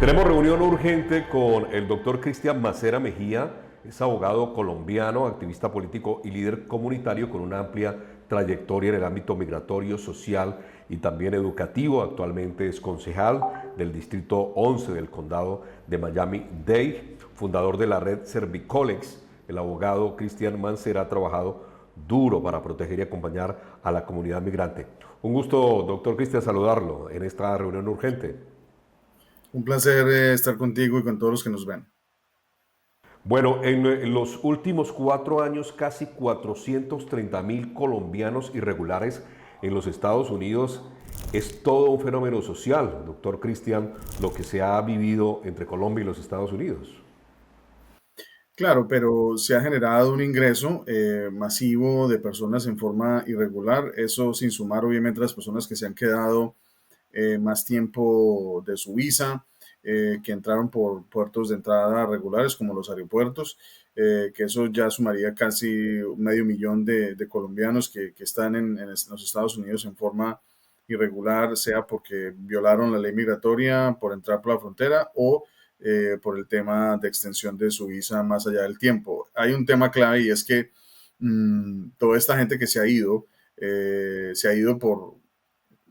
Tenemos reunión urgente con el doctor Cristian Macera Mejía, es abogado colombiano, activista político y líder comunitario con una amplia trayectoria en el ámbito migratorio, social y también educativo. Actualmente es concejal del Distrito 11 del Condado de Miami-Dade, fundador de la red Servicolex. El abogado Cristian Macera ha trabajado duro para proteger y acompañar a la comunidad migrante. Un gusto, doctor Cristian, saludarlo en esta reunión urgente. Un placer estar contigo y con todos los que nos ven. Bueno, en los últimos 4 años, casi 430.000 colombianos irregulares en los Estados Unidos. Es todo un fenómeno social, doctor Cristian, lo que se ha vivido entre Colombia y los Estados Unidos. Claro, pero se ha generado un ingreso masivo de personas en forma irregular, eso sin sumar obviamente las personas que se han quedado más tiempo de su visa, que entraron por puertos de entrada regulares como los aeropuertos, que eso ya sumaría casi medio millón de colombianos que están en los Estados Unidos en forma irregular, sea porque violaron la ley migratoria por entrar por la frontera o por el tema de extensión de su visa más allá del tiempo. Hay un tema clave y es que toda esta gente que se ha ido por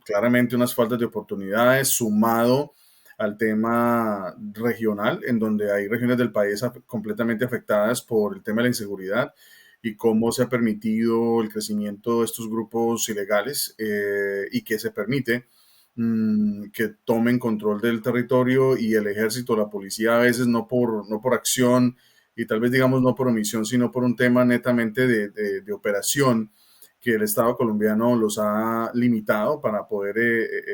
claramente unas faltas de oportunidades, sumado al tema regional, en donde hay regiones del país completamente afectadas por el tema de la inseguridad y cómo se ha permitido el crecimiento de estos grupos ilegales y que se permite que tomen control del territorio y el ejército, la policía a veces no por acción y tal vez digamos no por omisión, sino por un tema netamente de operación que el Estado colombiano los ha limitado para poder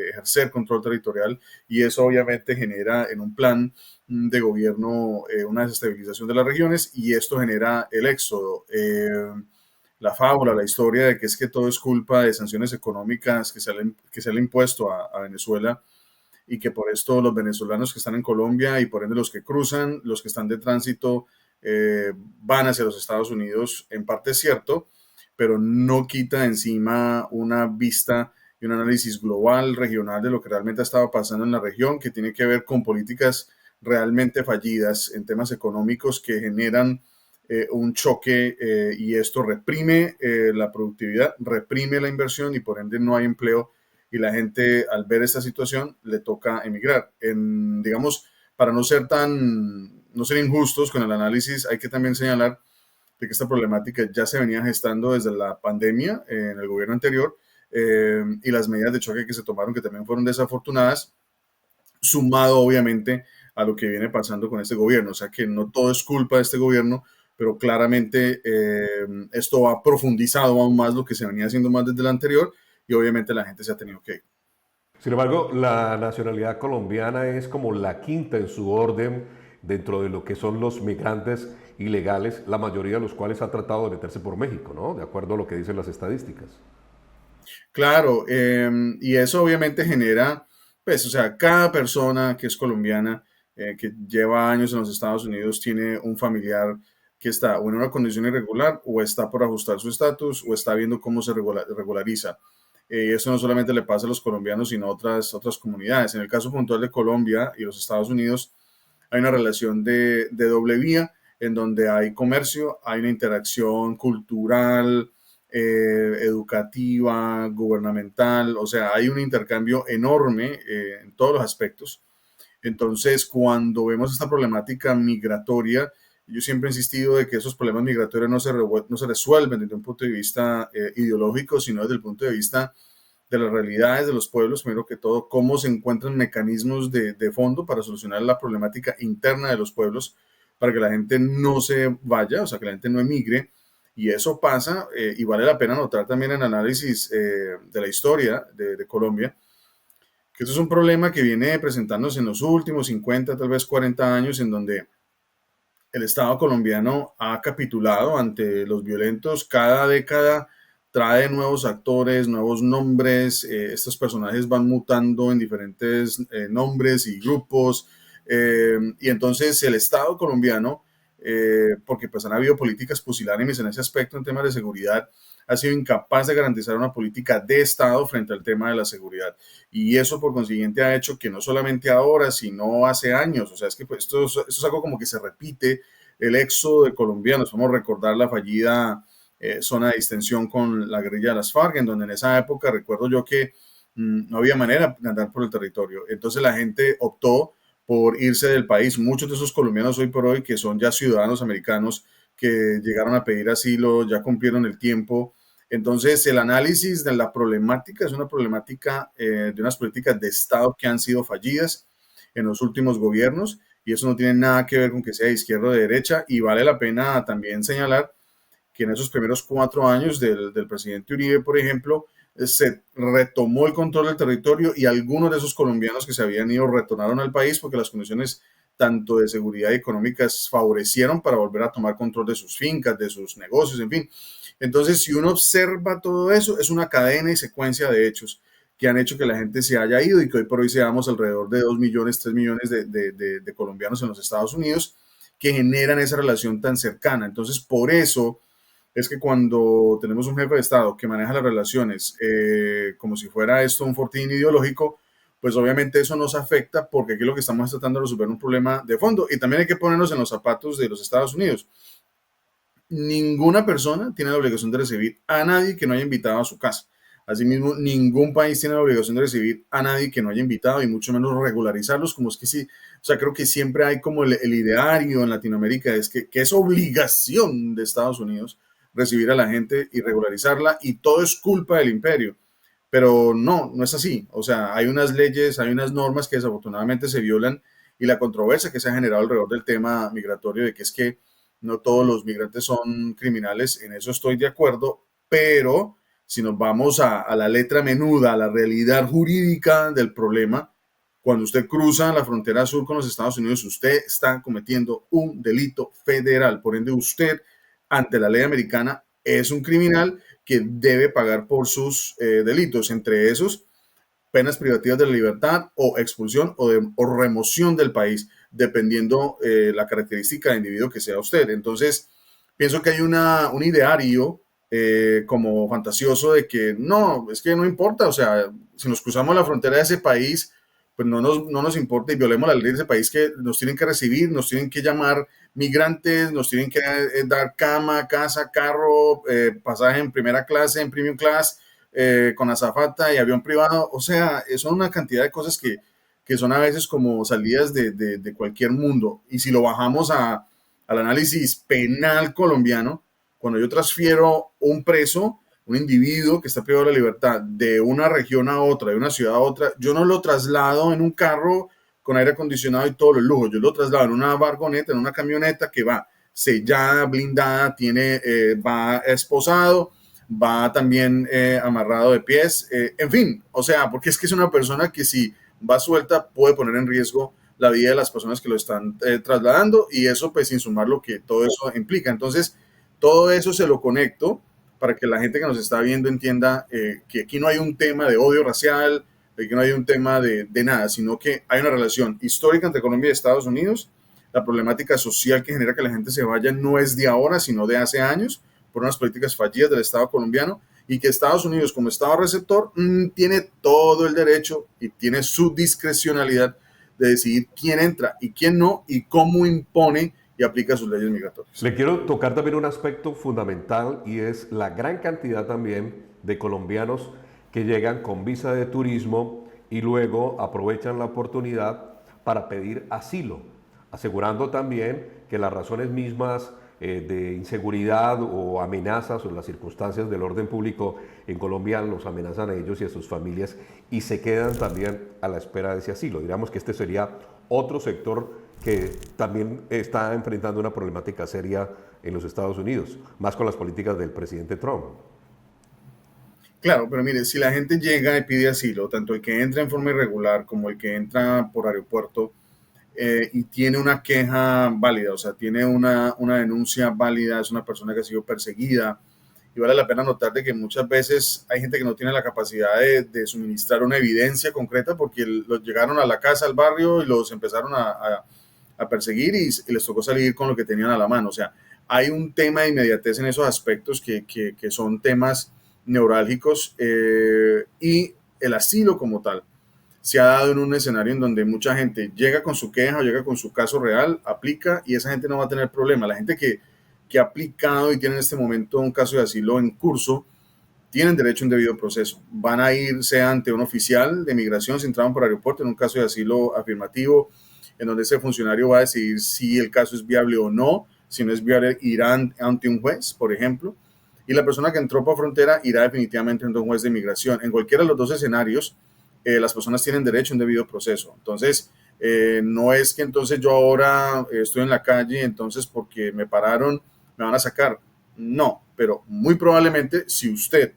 ejercer control territorial y eso obviamente genera en un plan de gobierno una desestabilización de las regiones y esto genera el éxodo. La fábula, la historia de que es que todo es culpa de sanciones económicas que se le han impuesto a Venezuela y que por esto los venezolanos que están en Colombia y por ende los que cruzan, los que están de tránsito, van hacia los Estados Unidos, en parte es cierto, pero no quita encima una vista y un análisis global, regional de lo que realmente ha estado pasando en la región, que tiene que ver con políticas realmente fallidas en temas económicos que generan un choque y esto reprime la productividad, reprime la inversión y por ende no hay empleo y la gente al ver esta situación le toca emigrar. Digamos, para no ser injustos con el análisis, hay que también señalar de que esta problemática ya se venía gestando desde la pandemia en el gobierno anterior y las medidas de choque que se tomaron que también fueron desafortunadas, sumado obviamente a lo que viene pasando con este gobierno. O sea que no todo es culpa de este gobierno, pero claramente esto ha profundizado aún más lo que se venía haciendo más desde el anterior y obviamente la gente se ha tenido que ir. Sin embargo, la nacionalidad colombiana es como la quinta en su orden dentro de lo que son los migrantes ilegales, la mayoría de los cuales ha tratado de meterse por México, ¿no? De acuerdo a lo que dicen las estadísticas. Claro, y eso obviamente genera, pues, o sea, cada persona que es colombiana, que lleva años en los Estados Unidos, tiene un familiar que está o en una condición irregular o está por ajustar su estatus o está viendo cómo se regulariza. Eso no solamente le pasa a los colombianos, sino a otras comunidades. En el caso puntual de Colombia y los Estados Unidos, hay una relación de doble vía en donde hay comercio, hay una interacción cultural, educativa, gubernamental, o sea, hay un intercambio enorme en todos los aspectos. Entonces, cuando vemos esta problemática migratoria, yo siempre he insistido de que esos problemas migratorios no se resuelven desde un punto de vista ideológico, sino desde el punto de vista de las realidades de los pueblos, primero que todo, cómo se encuentran mecanismos de fondo para solucionar la problemática interna de los pueblos, para que la gente no se vaya, o sea, que la gente no emigre. Y eso pasa, y vale la pena notar también en análisis de la historia de Colombia, que esto es un problema que viene presentándose en los últimos 50, tal vez 40 años, en donde el Estado colombiano ha capitulado ante los violentos. Cada década trae nuevos actores, nuevos nombres. Estos personajes van mutando en diferentes nombres y grupos. Y entonces el Estado colombiano, porque pues han habido políticas pusilánimes en ese aspecto en temas de seguridad, ha sido incapaz de garantizar una política de Estado frente al tema de la seguridad. Y eso, por consiguiente, ha hecho que no solamente ahora, sino hace años, o sea, es que pues, esto es algo como que se repite, el éxodo de colombianos. Vamos a recordar la fallida zona de distensión con la guerrilla de las FARC, en donde en esa época recuerdo yo que no había manera de andar por el territorio. Entonces la gente optó por irse del país. Muchos de esos colombianos hoy por hoy, que son ya ciudadanos americanos, que llegaron a pedir asilo, ya cumplieron el tiempo. Entonces, el análisis de la problemática es una problemática de unas políticas de Estado que han sido fallidas en los últimos gobiernos, y eso no tiene nada que ver con que sea de izquierda o de derecha, y vale la pena también señalar que en esos primeros 4 años del presidente Uribe, por ejemplo, se retomó el control del territorio, y algunos de esos colombianos que se habían ido retornaron al país porque las condiciones tanto de seguridad y económicas favorecieron para volver a tomar control de sus fincas, de sus negocios, en fin. Entonces, si uno observa todo eso, es una cadena y secuencia de hechos que han hecho que la gente se haya ido, y que hoy por hoy seamos alrededor de 2 millones, 3 millones de colombianos en los Estados Unidos, que generan esa relación tan cercana. Entonces, por eso es que cuando tenemos un jefe de Estado que maneja las relaciones como si fuera esto un fortín ideológico, pues obviamente eso nos afecta, porque aquí lo que estamos tratando de resolver un problema de fondo. Y también hay que ponernos en los zapatos de los Estados Unidos. Ninguna persona tiene la obligación de recibir a nadie que no haya invitado a su casa. Asimismo, ningún país tiene la obligación de recibir a nadie que no haya invitado, y mucho menos regularizarlos, como es que sí. O sea, creo que siempre hay como el ideario en Latinoamérica, es que es obligación de Estados Unidos recibir a la gente y regularizarla, y todo es culpa del imperio. Pero no, no es así. O sea, hay unas leyes, hay unas normas que desafortunadamente se violan, y la controversia que se ha generado alrededor del tema migratorio, de que es que no todos los migrantes son criminales, en eso estoy de acuerdo, pero si nos vamos a la letra menuda, a la realidad jurídica del problema, cuando usted cruza la frontera sur con los Estados Unidos, usted está cometiendo un delito federal. Por ende, usted, ante la ley americana, es un criminal que debe pagar por sus delitos, entre esos penas privativas de la libertad, o expulsión, o remoción del país, dependiendo la característica de individuo que sea usted. Entonces, pienso que hay un ideario como fantasioso de que no, es que no importa, o sea, si nos cruzamos la frontera de ese país, pues no nos importa, y violemos la ley de ese país, que nos tienen que recibir, nos tienen que llamar migrantes, nos tienen que dar cama, casa, carro, pasaje en primera clase, en premium class, con azafata y avión privado. O sea, son una cantidad de cosas que son a veces como salidas de cualquier mundo. Y si lo bajamos al análisis penal colombiano, cuando yo transfiero un preso, un individuo que está privado de la libertad, de una región a otra, de una ciudad a otra, yo no lo traslado en un carro con aire acondicionado y todos los lujos, yo lo traslado en una vargoneta, en una camioneta que va sellada, blindada, va esposado, va también amarrado de pies, en fin, o sea, porque es que es una persona que, si va suelta, puede poner en riesgo la vida de las personas que lo están trasladando, y eso pues sin sumar lo que todo eso implica. Entonces, todo eso se lo conecto para que la gente que nos está viendo entienda que aquí no hay un tema de odio racial, de que no hay un tema de nada, sino que hay una relación histórica entre Colombia y Estados Unidos. La problemática social que genera que la gente se vaya no es de ahora, sino de hace años, por unas políticas fallidas del Estado colombiano, y que Estados Unidos, como Estado receptor, tiene todo el derecho y tiene su discrecionalidad de decidir quién entra y quién no, y cómo impone y aplica sus leyes migratorias. Le quiero tocar también un aspecto fundamental, y es la gran cantidad también de colombianos que llegan con visa de turismo y luego aprovechan la oportunidad para pedir asilo, asegurando también que las razones mismas de inseguridad o amenazas o las circunstancias del orden público en Colombia los amenazan a ellos y a sus familias, y se quedan también a la espera de ese asilo. Digamos que este sería otro sector que también está enfrentando una problemática seria en los Estados Unidos, más con las políticas del presidente Trump. Claro, pero mire, si la gente llega y pide asilo, tanto el que entra en forma irregular como el que entra por aeropuerto, y tiene una queja válida, o sea, tiene una denuncia válida, es una persona que ha sido perseguida, y vale la pena notar de que muchas veces hay gente que no tiene la capacidad de suministrar una evidencia concreta, porque los llegaron a la casa, al barrio, y los empezaron a perseguir, y les tocó salir con lo que tenían a la mano. O sea, hay un tema de inmediatez en esos aspectos que son temas neurálgicos, y el asilo como tal se ha dado en un escenario en donde mucha gente llega con su queja o llega con su caso real, aplica y esa gente no va a tener problema. La gente que ha aplicado y tiene en este momento un caso de asilo en curso, tienen derecho a un debido proceso. Van a irse ante un oficial de migración si entraban por aeropuerto en un caso de asilo afirmativo, en donde ese funcionario va a decidir si el caso es viable o no. Si no es viable, irán ante un juez, por ejemplo, y la persona que entró por frontera irá definitivamente ante un juez de migración. En cualquiera de los dos escenarios, las personas tienen derecho a un debido proceso. Entonces, no es que entonces yo ahora estoy en la calle, entonces porque me pararon me van a sacar. No, pero muy probablemente si usted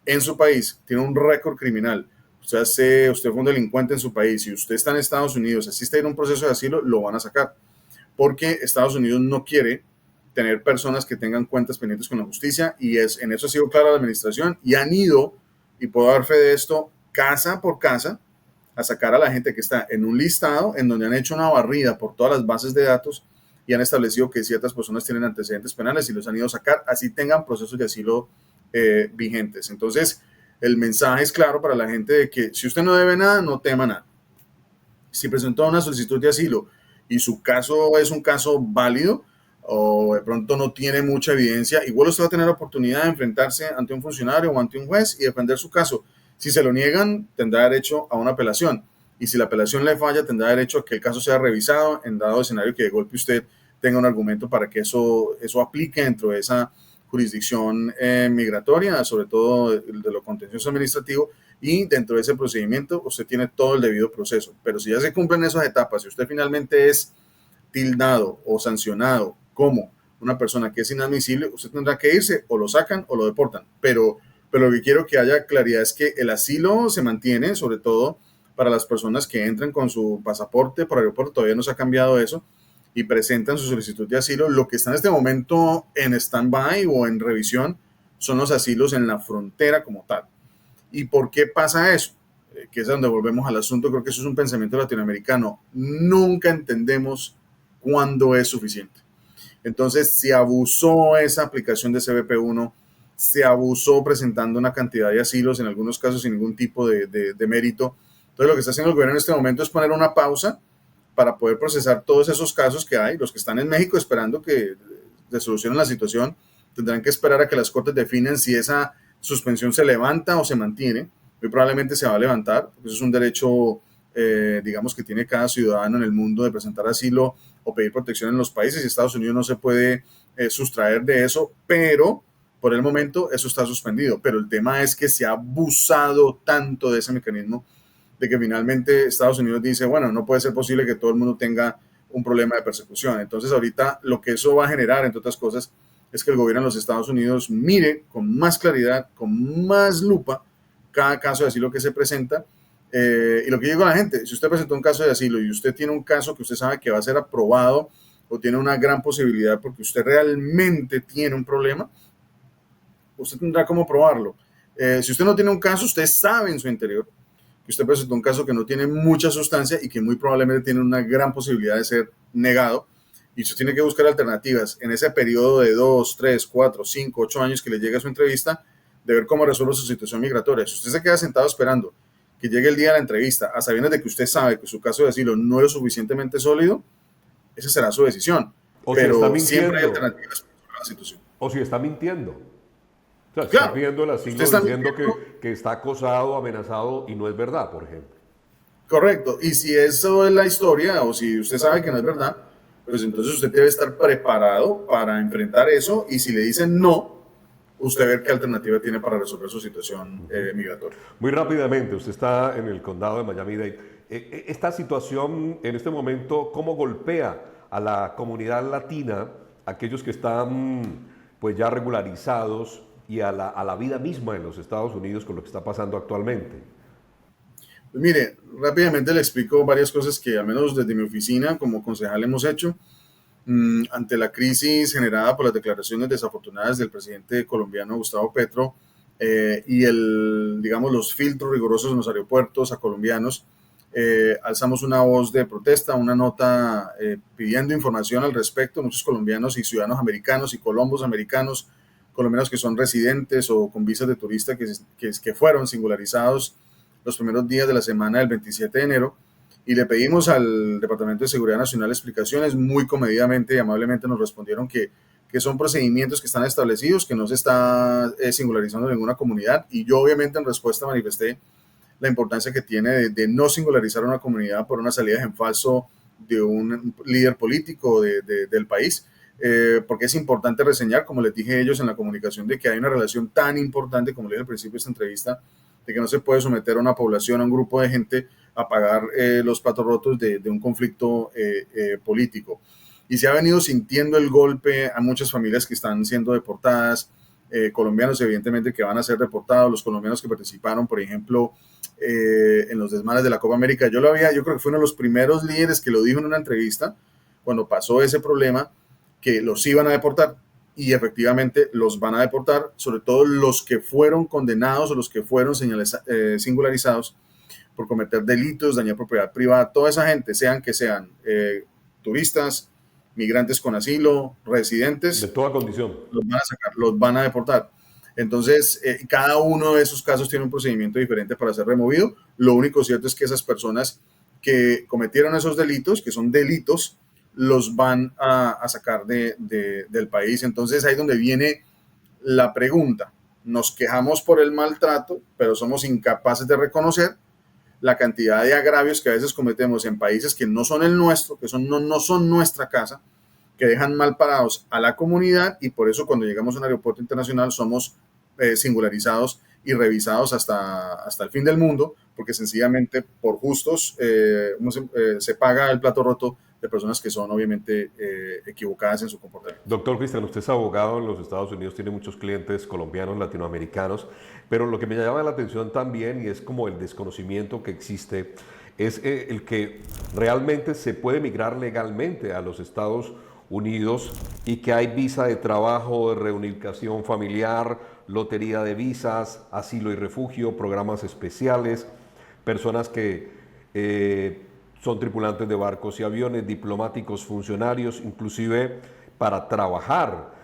en su país tiene un récord criminal, usted fue un delincuente en su país y usted está en Estados Unidos, asiste a ir a un proceso de asilo, lo van a sacar, porque Estados Unidos no quiere tener personas que tengan cuentas pendientes con la justicia, y en eso ha sido clara la administración, y han ido, y puedo dar fe de esto, casa por casa, a sacar a la gente que está en un listado en donde han hecho una barrida por todas las bases de datos y han establecido que ciertas personas tienen antecedentes penales y los han ido a sacar, así tengan procesos de asilo vigentes. Entonces, el mensaje es claro para la gente de que si usted no debe nada, no tema nada. Si presentó una solicitud de asilo y su caso es un caso válido o de pronto no tiene mucha evidencia, igual usted va a tener la oportunidad de enfrentarse ante un funcionario o ante un juez y defender su caso. Si se lo niegan, tendrá derecho a una apelación. Y si la apelación le falla, tendrá derecho a que el caso sea revisado en dado escenario que de golpe usted tenga un argumento para que eso aplique dentro de esa jurisdicción migratoria, sobre todo de lo contencioso administrativo, y dentro de ese procedimiento usted tiene todo el debido proceso. Pero si ya se cumplen esas etapas, si usted finalmente es tildado o sancionado como una persona que es inadmisible, usted tendrá que irse, o lo sacan o lo deportan. Pero lo que quiero que haya claridad es que el asilo se mantiene, sobre todo para las personas que entran con su pasaporte por aeropuerto, todavía no se ha cambiado eso, y presentan su solicitud de asilo. Lo que está en este momento en stand-by o en revisión son los asilos en la frontera como tal. ¿Y por qué pasa eso? Que es donde volvemos al asunto. Creo que eso es un pensamiento latinoamericano. Nunca entendemos cuándo es suficiente. Entonces, se abusó esa aplicación de CBP1, se abusó presentando una cantidad de asilos, en algunos casos sin ningún tipo de mérito. Entonces, lo que está haciendo el gobierno en este momento es poner una pausa para poder procesar todos esos casos que hay. Los que están en México esperando que se solucione la situación tendrán que esperar a que las cortes definan si esa suspensión se levanta o se mantiene. Muy probablemente se va a levantar, porque eso es un derecho, digamos, que tiene cada ciudadano en el mundo de presentar asilo o pedir protección en los países, y Estados Unidos no se puede sustraer de eso, pero por el momento eso está suspendido. Pero el tema es que se ha abusado tanto de ese mecanismo de que finalmente Estados Unidos dice, bueno, no puede ser posible que todo el mundo tenga un problema de persecución. Entonces ahorita lo que eso va a generar, entre otras cosas, es que el gobierno de los Estados Unidos mire con más claridad, con más lupa, cada caso de asilo que se presenta. Y lo que digo a la gente, si usted presentó un caso de asilo y usted tiene un caso que usted sabe que va a ser aprobado o tiene una gran posibilidad porque usted realmente tiene un problema, usted tendrá cómo probarlo. Si usted no tiene un caso, usted sabe en su interior que usted presentó un caso que no tiene mucha sustancia y que muy probablemente tiene una gran posibilidad de ser negado, y usted tiene que buscar alternativas en ese periodo de 2, 3, 4, 5, 8 años que le llegue a su entrevista, de ver cómo resuelve su situación migratoria. Si usted se queda sentado esperando que llegue el día de la entrevista, a sabiendas de que usted sabe que su caso de asilo no es lo suficientemente sólido, esa será su decisión. O si está Pero siempre hay mintiendo, alternativas para la situación. o si está mintiendo. O sea, está Claro, pidiendo el usted asilo está diciendo mintiendo. que está acosado, amenazado y no es verdad, por ejemplo. Correcto. Y si eso es la historia, o si usted sabe que no es verdad, pues entonces usted debe estar preparado para enfrentar eso. Y si le dicen no, usted ver qué alternativa tiene para resolver su situación migratoria. Muy rápidamente, usted está en el condado de Miami-Dade. Esta situación en este momento, ¿cómo golpea a la comunidad latina, aquellos que están pues ya regularizados, y a la vida misma en los Estados Unidos con lo que está pasando actualmente? Pues mire, rápidamente le explico varias cosas que al menos desde mi oficina como concejal hemos hecho. Ante la crisis generada por las declaraciones desafortunadas del presidente colombiano Gustavo Petro, y digamos, los filtros rigurosos en los aeropuertos a colombianos, alzamos una voz de protesta, una nota pidiendo información al respecto. Muchos colombianos y ciudadanos americanos y colombos americanos, colombianos que son residentes o con visas de turista que fueron singularizados los primeros días de la semana del 27 de enero, y le pedimos al Departamento de Seguridad Nacional explicaciones. Muy comedidamente y amablemente nos respondieron que son procedimientos que están establecidos, que no se está singularizando ninguna comunidad, y yo obviamente en respuesta manifesté la importancia que tiene de no singularizar una comunidad por una salida en falso de un líder político del país, porque es importante reseñar, como les dije a ellos en la comunicación, de que hay una relación tan importante, como les dije al principio de esta entrevista, de que no se puede someter a una población, a un grupo de gente, a pagar los platos rotos de un conflicto político. Y se ha venido sintiendo el golpe a muchas familias que están siendo deportadas, colombianos evidentemente que van a ser deportados, los colombianos que participaron, por ejemplo, en los desmanes de la Copa América. Yo creo que fue uno de los primeros líderes que lo dijo en una entrevista cuando pasó ese problema, que los iban a deportar, y efectivamente los van a deportar, sobre todo los que fueron condenados o los que fueron singularizados por cometer delitos, dañar propiedad privada. Toda esa gente, sean turistas, migrantes con asilo, De residentes, toda condición. los van a sacar, los van a deportar. Entonces, cada uno de esos casos tiene un procedimiento diferente para ser removido. Lo único cierto es que esas personas que cometieron esos delitos, que son delitos, los van a sacar del país. Entonces, ahí es donde viene la pregunta. Nos quejamos por el maltrato, pero somos incapaces de reconocer la cantidad de agravios que a veces cometemos en países que no son el nuestro, que no son nuestra casa, que dejan mal parados a la comunidad, y por eso cuando llegamos a un aeropuerto internacional somos singularizados y revisados hasta el fin del mundo, porque sencillamente por justos se paga el plato roto de personas que son obviamente equivocadas en su comportamiento. Doctor Cristian, usted es abogado en los Estados Unidos, tiene muchos clientes colombianos, latinoamericanos, pero lo que me llama la atención también, y es como el desconocimiento que existe, es el que realmente se puede migrar legalmente a los Estados Unidos y que hay visa de trabajo, de reunificación familiar, lotería de visas, asilo y refugio, programas especiales, personas que son tripulantes de barcos y aviones, diplomáticos, funcionarios, inclusive para trabajar.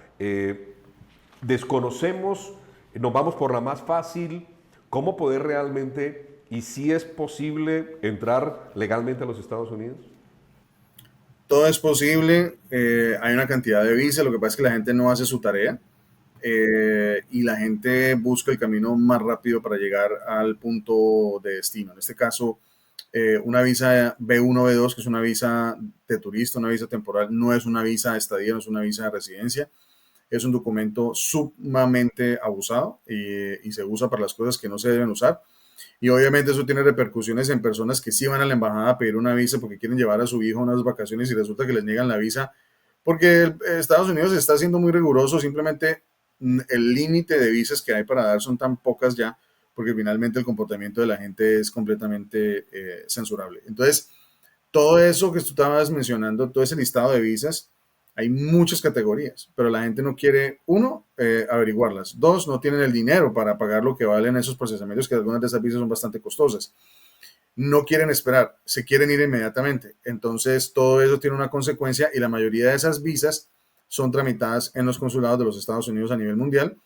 Desconocemos, nos vamos por la más fácil, cómo poder realmente, y si es posible, entrar legalmente a los Estados Unidos. Todo es posible, hay una cantidad de visas, lo que pasa es que la gente no hace su tarea, y la gente busca el camino más rápido para llegar al punto de destino. En este caso, una visa B1, B2, que es una visa de turista, una visa temporal, no es una visa de estadía, no es una visa de residencia. Es un documento sumamente abusado y se usa para las cosas que no se deben usar. Y obviamente eso tiene repercusiones en personas que sí van a la embajada a pedir una visa porque quieren llevar a su hijo a unas vacaciones y resulta que les niegan la visa porque Estados Unidos está siendo muy riguroso. Simplemente el límite de visas que hay para dar son tan pocas ya, porque finalmente el comportamiento de la gente es completamente censurable. Entonces, todo eso que tú estabas mencionando, todo ese listado de visas, hay muchas categorías, pero la gente no quiere, uno, averiguarlas. Dos, no tienen el dinero para pagar lo que valen esos procesamientos, que algunas de esas visas son bastante costosas. No quieren esperar, se quieren ir inmediatamente. Entonces, todo eso tiene una consecuencia, y la mayoría de esas visas son tramitadas en los consulados de los Estados Unidos a nivel mundial,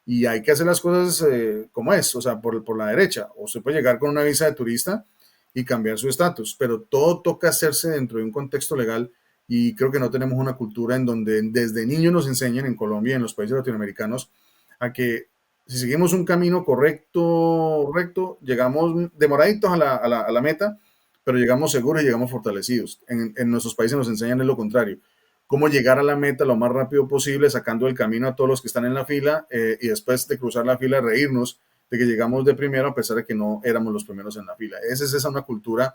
y hay que hacer las cosas como es, o sea, por la derecha. O se puede llegar con una visa de turista y cambiar su estatus, pero todo toca hacerse dentro de un contexto legal, y creo que no tenemos una cultura en donde desde niños nos enseñen en Colombia y en los países latinoamericanos a que si seguimos un camino recto, llegamos demoraditos a la meta, pero llegamos seguros y llegamos fortalecidos. En nuestros países nos enseñan lo contrario: cómo llegar a la meta lo más rápido posible, sacando el camino a todos los que están en la fila, y después de cruzar la fila reírnos de que llegamos de primero a pesar de que no éramos los primeros en la fila. Esa es una cultura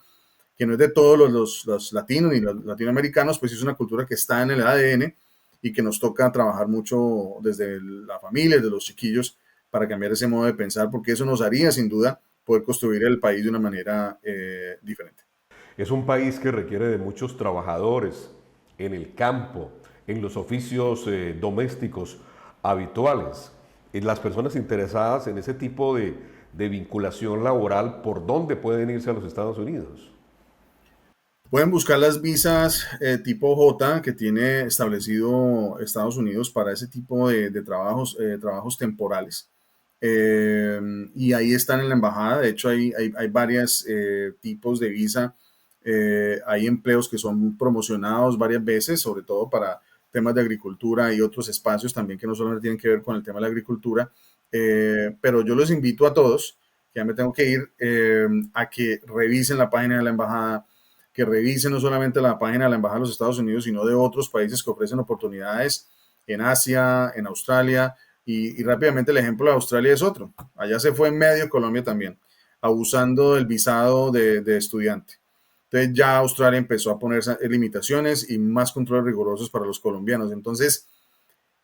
que no es de todos los latinos ni los latinoamericanos, pues es una cultura que está en el ADN y que nos toca trabajar mucho desde la familia, desde los chiquillos, para cambiar ese modo de pensar, porque eso nos haría sin duda poder construir el país de una manera diferente. Es un país que requiere de muchos trabajadores en el campo, en los oficios domésticos habituales. Y las personas interesadas en ese tipo de vinculación laboral, ¿por dónde pueden irse a los Estados Unidos? Pueden buscar las visas tipo J que tiene establecido Estados Unidos para ese tipo de trabajos, trabajos temporales. Eh, y ahí están en la embajada. De hecho, hay varios tipos de visa. Hay empleos que son promocionados varias veces, sobre todo para temas de agricultura y otros espacios también que no solamente tienen que ver con el tema de la agricultura. Pero yo los invito a todos, que ya me tengo que ir, a que revisen la página de la embajada, que revisen no solamente la página de la embajada de los Estados Unidos, sino de otros países que ofrecen oportunidades en Asia, en Australia. Y rápidamente el ejemplo de Australia es otro. Allá se fue en medio Colombia también, abusando del visado de estudiante. Entonces ya Australia empezó a poner limitaciones y más controles rigurosos para los colombianos. Entonces,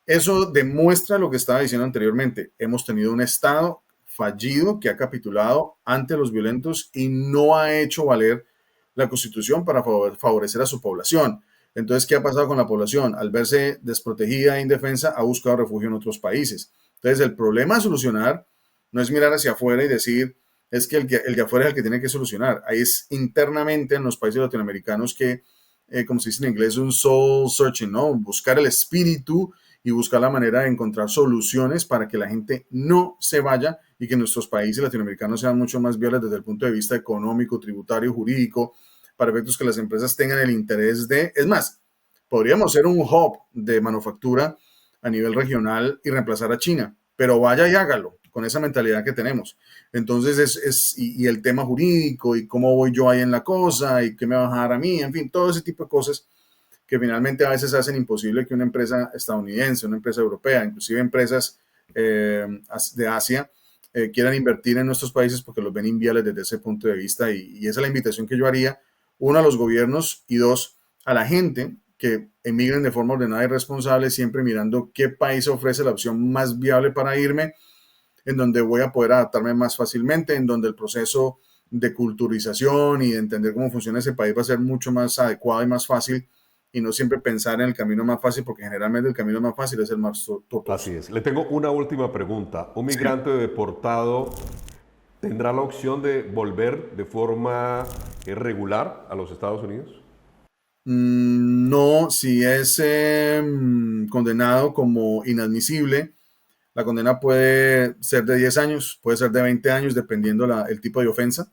eso demuestra lo que estaba diciendo anteriormente. Hemos tenido un Estado fallido que ha capitulado ante los violentos y no ha hecho valer la Constitución para favorecer a su población. Entonces, ¿qué ha pasado con la población? Al verse desprotegida e indefensa, ha buscado refugio en otros países. Entonces, el problema a solucionar no es mirar hacia afuera y decir, es que el de afuera es el que tiene que solucionar. Ahí es internamente en los países latinoamericanos que, como se dice en inglés, un soul searching, ¿no? Buscar el espíritu y buscar la manera de encontrar soluciones para que la gente no se vaya y que nuestros países latinoamericanos sean mucho más viables desde el punto de vista económico, tributario, jurídico, para efectos que las empresas tengan el interés de, es más, podríamos ser un hub de manufactura a nivel regional y reemplazar a China, pero vaya y hágalo con esa mentalidad que tenemos. Entonces y el tema jurídico y cómo voy yo ahí en la cosa y qué me va a bajar a mí, en fin, todo ese tipo de cosas que finalmente a veces hacen imposible que una empresa estadounidense, una empresa europea, inclusive empresas de Asia, quieran invertir en nuestros países porque los ven inviables desde ese punto de vista. Y esa es la invitación que yo haría, uno, a los gobiernos y dos, a la gente que emigren de forma ordenada y responsable, siempre mirando qué país ofrece la opción más viable para irme, en donde voy a poder adaptarme más fácilmente, en donde el proceso de culturización y de entender cómo funciona ese país va a ser mucho más adecuado y más fácil y no siempre pensar en el camino más fácil, porque generalmente el camino más fácil es el más Así tortuoso. es. Le tengo una última pregunta. ¿Un Sí. migrante deportado tendrá la opción de volver de forma regular a los Estados Unidos? No, si es condenado como inadmisible, la condena puede ser de 10 años, puede ser de 20 años, dependiendo el tipo de ofensa.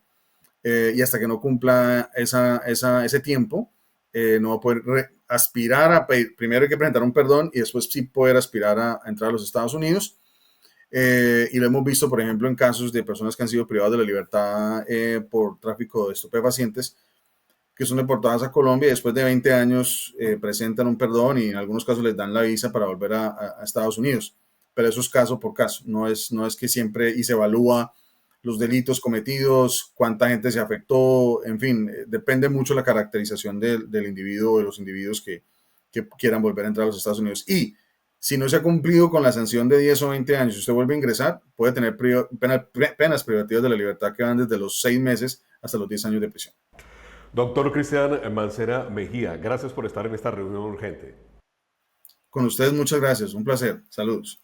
Y hasta que no cumpla ese tiempo, no va a poder aspirar a pedir. Primero hay que presentar un perdón y después sí poder aspirar a entrar a los Estados Unidos. Y lo hemos visto, por ejemplo, en casos de personas que han sido privadas de la libertad por tráfico de estupefacientes, que son deportadas a Colombia y después de 20 años presentan un perdón y en algunos casos les dan la visa para volver a Estados Unidos. Pero eso es caso por caso, no es que siempre y se evalúa los delitos cometidos, cuánta gente se afectó, en fin, depende mucho la caracterización del individuo, de los individuos que quieran volver a entrar a los Estados Unidos. Y si no se ha cumplido con la sanción de 10 o 20 años, si usted vuelve a ingresar, puede tener penas privativas de la libertad que van desde los 6 meses hasta los 10 años de prisión. Doctor Cristian Mancera Mejía, gracias por estar en esta reunión urgente. Con ustedes, muchas gracias. Un placer. Saludos.